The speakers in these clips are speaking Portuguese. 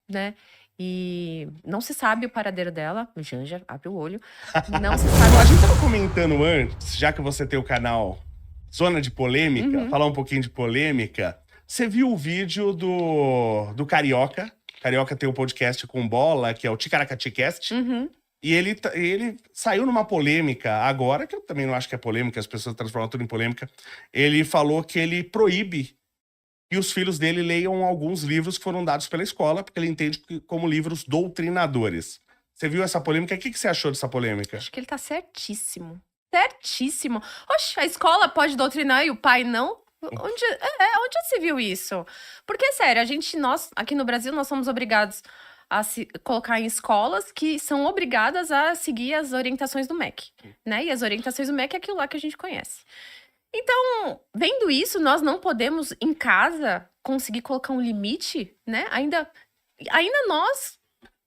né? E não se sabe o paradeiro dela. Janja, abre o olho. Não se sabe. A gente tava comentando antes, já que você tem o canal Zona de Polêmica, falar um pouquinho de polêmica. Você viu o vídeo do Carioca? Carioca tem um podcast com bola, que é o Ticaracaticast. E ele saiu numa polêmica agora, que eu também não acho que é polêmica, as pessoas transformam tudo em polêmica. Ele falou que ele proíbe que os filhos dele leiam alguns livros que foram dados pela escola, porque ele entende como livros doutrinadores. Você viu essa polêmica? O que você achou dessa polêmica? Acho que ele tá certíssimo. Certíssimo. Oxe, a escola pode doutrinar e o pai não? Onde já se viu isso? Porque, sério, nós, aqui no Brasil, nós somos obrigados a se colocar em escolas que são obrigadas a seguir as orientações do MEC, né? E as orientações do MEC é aquilo lá que a gente conhece. Então, vendo isso, nós não podemos, em casa, conseguir colocar um limite, né? Ainda nós,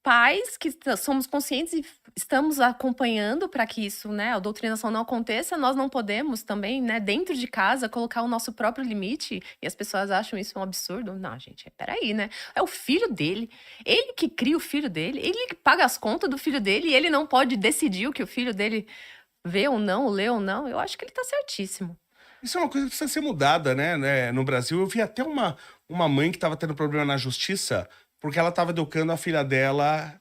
pais, que somos conscientes e estamos acompanhando para que isso, né, a doutrinação não aconteça, nós não podemos também, né, dentro de casa, colocar o nosso próprio limite, e as pessoas acham isso um absurdo. Não, gente, peraí, né? É o filho dele, ele que cria o filho dele, ele que paga as contas do filho dele, e ele não pode decidir o que o filho dele vê ou não, lê ou não. Eu acho que ele tá certíssimo. Isso é uma coisa que precisa ser mudada, né? No Brasil, eu vi até uma mãe que estava tendo problema na justiça porque ela estava educando a filha dela,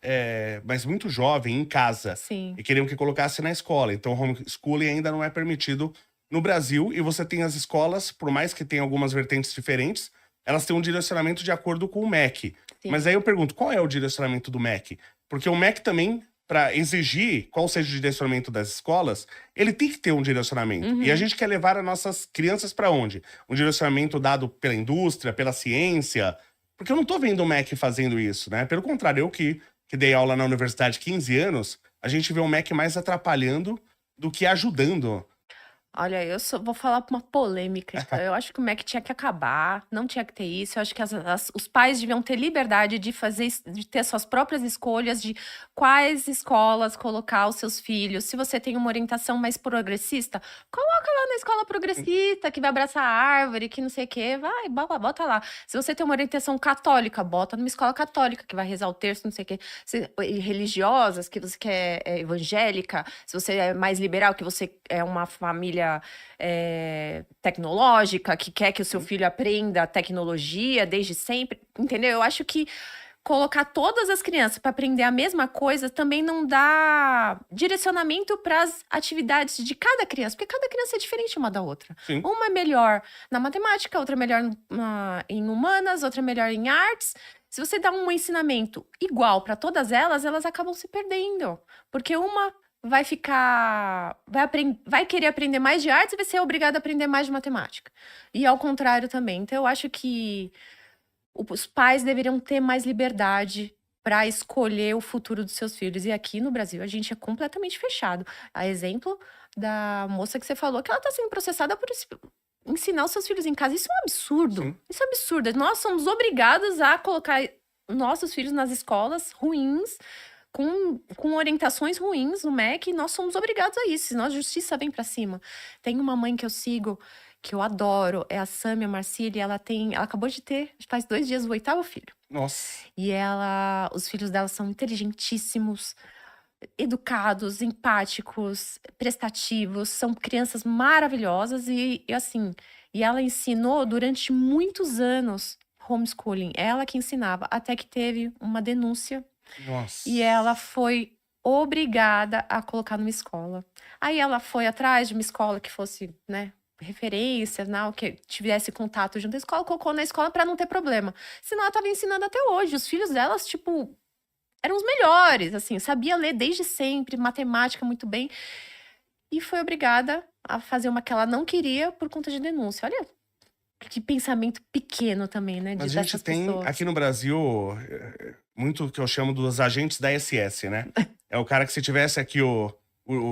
mas muito jovem, em casa. Sim. E queriam que colocasse na escola. Então, homeschooling ainda não é permitido no Brasil. E você tem as escolas, por mais que tenham algumas vertentes diferentes, elas têm um direcionamento de acordo com o MEC. Sim. Mas aí eu pergunto, qual é o direcionamento do MEC? Porque o MEC também, para exigir qual seja o direcionamento das escolas, ele tem que ter um direcionamento. E a gente quer levar as nossas crianças para onde? Um direcionamento dado pela indústria, pela ciência. Porque eu não tô vendo o MEC fazendo isso, né? Pelo contrário, eu que dei aula na universidade há 15 anos, a gente vê o MEC mais atrapalhando do que ajudando. Olha, vou falar uma polêmica, então. Eu acho que o MEC tinha que acabar, não tinha que ter isso. Eu acho que os pais deviam ter liberdade de de ter suas próprias escolhas de quais escolas colocar os seus filhos. Se você tem uma orientação mais progressista, coloca lá na escola progressista, que vai abraçar a árvore, que não sei o quê. Vai, bota lá. Se você tem uma orientação católica, bota numa escola católica, que vai rezar o terço, não sei o quê. Religiosas, que você quer evangélica. Se você é mais liberal, que você é uma família tecnológica, que quer que o seu filho aprenda tecnologia desde sempre, entendeu? Eu acho que colocar todas as crianças para aprender a mesma coisa também não dá direcionamento para as atividades de cada criança, porque cada criança é diferente uma da outra. Sim. Uma é melhor na matemática, outra é melhor em humanas, outra é melhor em artes. Se você dá um ensinamento igual para todas elas, elas acabam se perdendo, porque uma vai querer aprender mais de artes e vai ser obrigada a aprender mais de matemática. E ao contrário também. Então, eu acho que os pais deveriam ter mais liberdade para escolher o futuro dos seus filhos. E aqui no Brasil, a gente é completamente fechado. A exemplo da moça que você falou, que ela está sendo processada por ensinar os seus filhos em casa. Isso é um absurdo. Sim. Isso é um absurdo. Nós somos obrigados a colocar nossos filhos nas escolas ruins, com orientações ruins no MEC, e nós somos obrigados a isso, senão a justiça vem pra cima. Tem uma mãe que eu sigo, que eu adoro, é a Sâmia Marcilli, ela acabou de ter, faz 2 dias, o 8º filho. Nossa. E os filhos dela são inteligentíssimos, educados, empáticos, prestativos, são crianças maravilhosas e ela ensinou durante muitos anos homeschooling, ela que ensinava, até que teve uma denúncia. Nossa. E ela foi obrigada a colocar numa escola. Aí ela foi atrás de uma escola que fosse, né, referência, não, que tivesse contato junto à escola, colocou na escola para não ter problema. Senão ela tava ensinando até hoje. Os filhos delas, tipo, eram os melhores, assim, sabia ler desde sempre, matemática muito bem. E foi obrigada a fazer uma que ela não queria por conta de denúncia. Olha que pensamento pequeno também, né? Mas a gente tem, aqui no Brasil, muito que eu chamo dos agentes da SS, né? É o cara que se tivesse aqui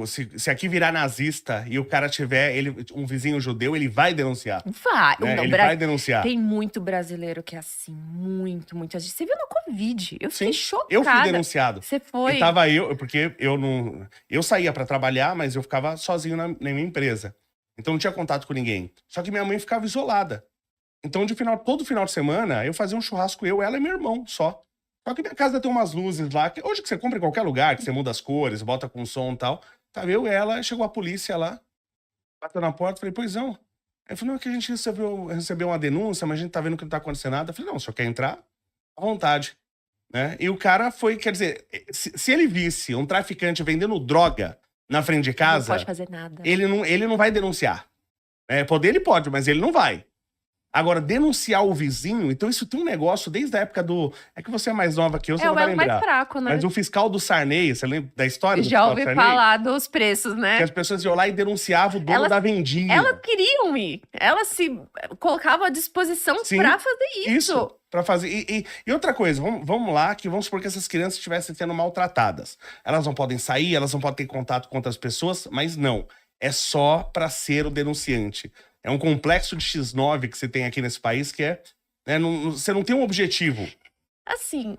se aqui virar nazista e o cara tiver um vizinho judeu, ele vai denunciar. Vai. Né? Não, Ele vai denunciar. Tem muito brasileiro que é assim, muito. Você viu no Covid? Eu fiquei chocada. Eu fui denunciado. Você foi? E tava porque eu não... Eu saía pra trabalhar, mas eu ficava sozinho na minha empresa. Então não tinha contato com ninguém. Só que minha mãe ficava isolada. Então todo final de semana, eu fazia um churrasco, ela e meu irmão, só. Só que minha casa tem umas luzes lá, que hoje que você compra em qualquer lugar, que você muda as cores, bota com som e tal. Tava eu e ela, chegou a polícia lá, bateu na porta, falei, pois não. Aí falou, não, é que a gente recebeu uma denúncia, mas a gente tá vendo que não tá acontecendo nada. Eu falei, não, o senhor quer entrar? À vontade. Né? E o cara foi, quer dizer, se ele visse um traficante vendendo droga na frente de Não casa, pode fazer nada. ele não vai denunciar. Poder ele pode, mas ele não vai. Agora, denunciar o vizinho, então isso tem um negócio desde a época do... É que você é mais nova que eu, você É não o vai elo mais lembrar. fraco, né? Mas o fiscal do Sarney, você lembra da história do Já fiscal ouvi do Sarney? falar dos preços, Que né? as pessoas iam lá e denunciavam o dono Elas- da vendinha. Elas queriam ir. Elas se colocavam à disposição Sim, pra fazer isso. Isso, pra fazer. E outra coisa, vamos lá, que vamos supor que essas crianças estivessem sendo maltratadas. Elas não podem sair, elas não podem ter contato com outras pessoas, mas não. É só pra ser o denunciante. É um complexo de X9 que você tem aqui nesse país que é. Você não tem um objetivo. Assim,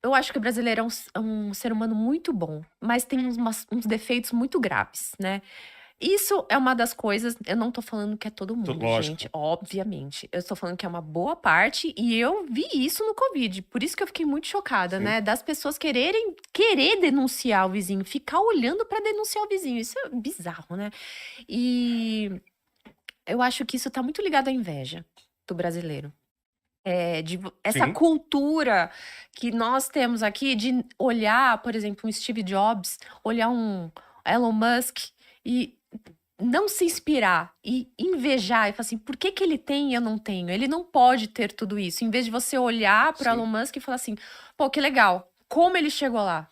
eu acho que o brasileiro é um ser humano muito bom, mas tem uns defeitos muito graves, né? Isso é uma das coisas. Eu não tô falando que é todo mundo, Lógico. gente, obviamente. Eu estou falando que é uma boa parte e eu vi isso no Covid. Por isso que eu fiquei muito chocada, Sim. né? Das pessoas querer denunciar o vizinho, ficar olhando pra denunciar o vizinho. Isso é bizarro, né? E eu acho que isso tá muito ligado à inveja do brasileiro. Essa Sim. cultura que nós temos aqui de olhar, por exemplo, um Steve Jobs, olhar um Elon Musk e não se inspirar e invejar e falar assim, por que que ele tem e eu não tenho? Ele não pode ter tudo isso. Em vez de você olhar para Sim. Elon Musk e falar assim, pô, que legal, como ele chegou lá?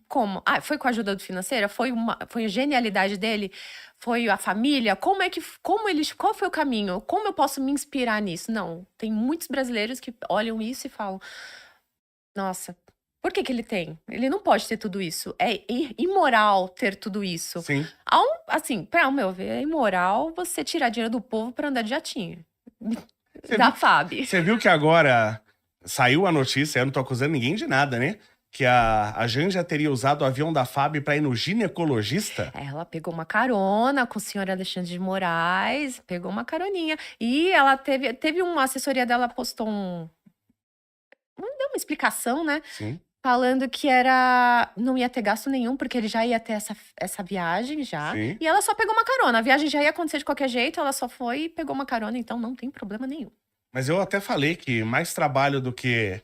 Como? Ah, foi com a ajuda do financeira? Foi a genialidade dele? Foi a família? Qual foi o caminho? Como eu posso me inspirar nisso? Não, tem muitos brasileiros que olham isso e falam, nossa, por que que ele tem? Ele não pode ter tudo isso. É imoral ter tudo isso. Sim. Assim, para o meu ver, é imoral você tirar dinheiro do povo para andar de jatinho. Você Da viu- FAB. Você viu que agora saiu a notícia, eu não tô acusando ninguém de nada, né? Que a Janja teria usado o avião da FAB pra ir no ginecologista. Ela pegou uma carona com o senhor Alexandre de Moraes, pegou uma caroninha. E ela teve uma assessoria dela, postou deu uma explicação, né? Sim. Falando que não ia ter gasto nenhum, porque ele já ia ter essa viagem já. Sim. E ela só pegou uma carona. A viagem já ia acontecer de qualquer jeito, ela só foi e pegou uma carona, então não tem problema nenhum. Mas eu até falei que mais trabalho do que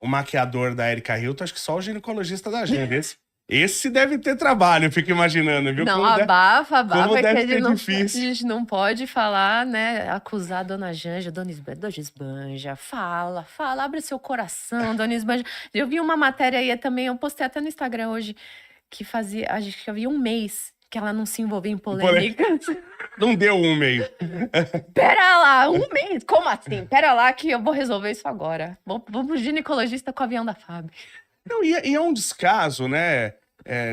o maquiador da Erika Hilton, acho que só o ginecologista da Janja. Esse deve ter trabalho, eu fico imaginando, viu? Não, Como de- abafa, como é que deve a gente ser não, difícil. a gente não pode falar, né? Acusar a dona Janja, dona Esbanja. Fala, abre seu coração, dona Esbanja. Eu vi uma matéria aí também, eu postei até no Instagram hoje, que acho que havia um mês que ela não se envolvia em polêmicas. Não deu um meio. Pera lá, um mês? Como assim? Pera lá que eu vou resolver isso agora. Vamos pro ginecologista com o avião da FAB. Não, e é um descaso, né?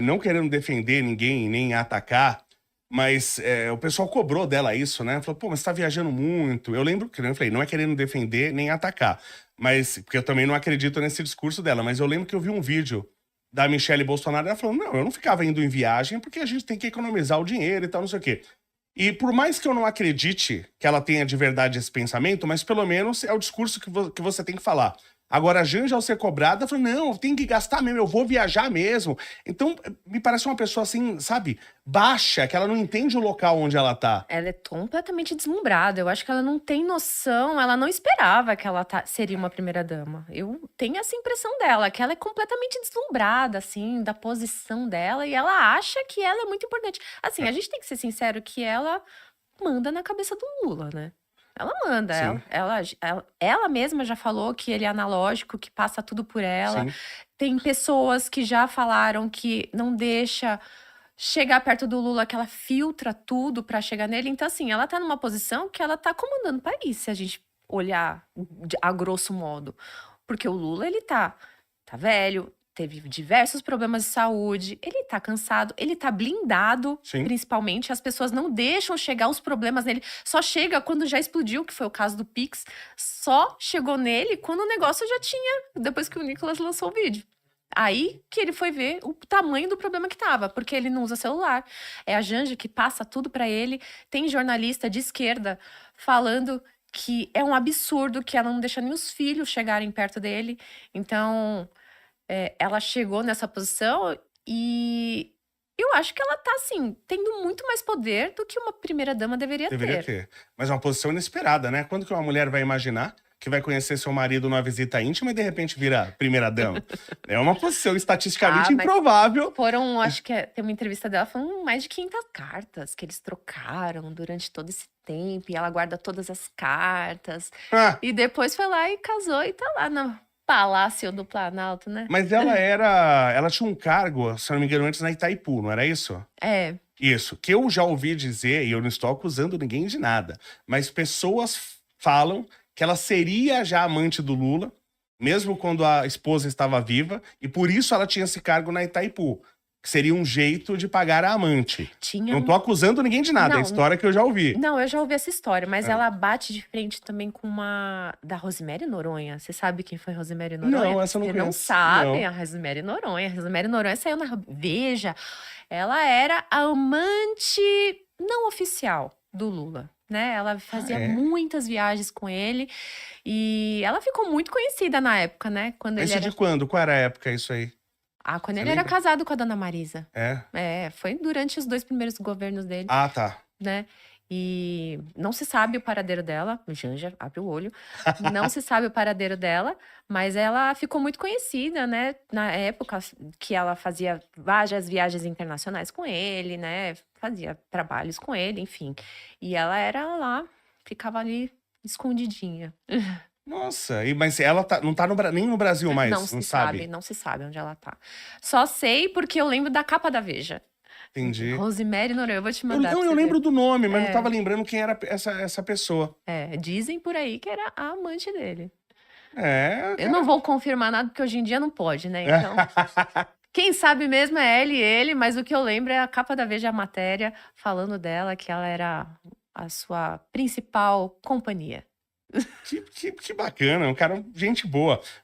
Não querendo defender ninguém, nem atacar, mas o pessoal cobrou dela isso, né? Falou, pô, mas você tá viajando muito. Eu lembro que eu falei, não é querendo defender nem atacar, mas porque eu também não acredito nesse discurso dela, mas eu lembro que eu vi um vídeo da Michelle Bolsonaro, ela falou, não, eu não ficava indo em viagem porque a gente tem que economizar o dinheiro e tal, não sei o quê. E por mais que eu não acredite que ela tenha de verdade esse pensamento, mas pelo menos é o discurso que você tem que falar. Agora, a Janja, ao ser cobrada, falou, não, tem que gastar mesmo, eu vou viajar mesmo. Então, me parece uma pessoa assim, sabe, baixa, que ela não entende o local onde ela tá. Ela é completamente deslumbrada. Eu acho que ela não tem noção, ela não esperava que ela seria uma primeira-dama. Eu tenho essa impressão dela, que ela é completamente deslumbrada, assim, da posição dela, e ela acha que ela é muito importante. Assim, a gente tem que ser sincero que ela manda na cabeça do Lula, né? Ela manda, Sim. ela mesma já falou que ele é analógico, que passa tudo por ela. Sim. Tem pessoas que já falaram que não deixa chegar perto do Lula, que ela filtra tudo pra chegar nele. Então, assim, ela tá numa posição que ela tá comandando o país, se a gente olhar a grosso modo. Porque o Lula, ele tá velho, teve diversos problemas de saúde, ele tá cansado, ele tá blindado, Sim. principalmente. As pessoas não deixam chegar os problemas nele. Só chega quando já explodiu, que foi o caso do Pix. Só chegou nele quando o negócio já tinha, depois que o Nicolas lançou o vídeo. Aí que ele foi ver o tamanho do problema que tava, porque ele não usa celular. É a Janja que passa tudo pra ele. Tem jornalista de esquerda falando que é um absurdo que ela não deixa nem os filhos chegarem perto dele. Então, ela chegou nessa posição e eu acho que ela tá, assim, tendo muito mais poder do que uma primeira-dama deveria Deveria ter. ter. Mas é uma posição inesperada, né? Quando que uma mulher vai imaginar que vai conhecer seu marido numa visita íntima e de repente vira primeira-dama? É uma posição estatisticamente Ah, mas improvável. foram, acho que tem uma entrevista dela falando mais de 500 cartas que eles trocaram durante todo esse tempo. E ela guarda todas as cartas. Ah, E depois foi lá e casou e tá lá no Palácio do Planalto, né? mas ela tinha um cargo, se eu não me engano, antes na Itaipu, não era isso? É, Isso, que eu já ouvi dizer, e eu não estou acusando ninguém de nada, mas pessoas falam que ela seria já amante do Lula, mesmo quando a esposa estava viva, e por isso ela tinha esse cargo na Itaipu, que seria um jeito de pagar a amante. tinha. Não tô acusando ninguém de nada, é a Não, história que eu já ouvi. não, eu já ouvi essa história, mas É. ela bate de frente também com uma da Rosemary Noronha. Você sabe quem foi Rosemary Noronha? Não, essa eu não Você não conheço. sabe Não. a Rosemary Noronha. A Rosemary Noronha saiu na Veja. Ela era a amante não oficial do Lula, né? Ela fazia é? muitas viagens com ele e ela ficou muito conhecida na época, né? Quando ele Isso era, de quando? Qual era a época isso aí? quando Você ele era lembra? casado com a Dona Marisa. É? Foi durante os 2 primeiros governos dele, Ah, tá. né? E não se sabe o paradeiro dela. Janja, abre o olho. Não se sabe o paradeiro dela, mas ela ficou muito conhecida, né? Na época que ela fazia várias viagens internacionais com ele, né? Fazia trabalhos com ele, enfim. E ela era lá, ficava ali escondidinha. Nossa, mas ela não tá nem no Brasil mais, Não não se sabe? sabe, não se sabe onde ela tá. Só sei porque eu lembro da capa da Veja. Entendi. Rosemary Noronha, eu vou te Eu, mandar não, pra eu você ver. lembro do nome, mas não É. tava lembrando quem era essa pessoa. Dizem por aí que era a amante dele. É, Eu não vou confirmar nada, porque hoje em dia não pode, né? Então, quem sabe mesmo é ela e ele, mas o que eu lembro é a capa da Veja, a matéria, falando dela, que ela era a sua principal companhia. que bacana, um cara, gente boa.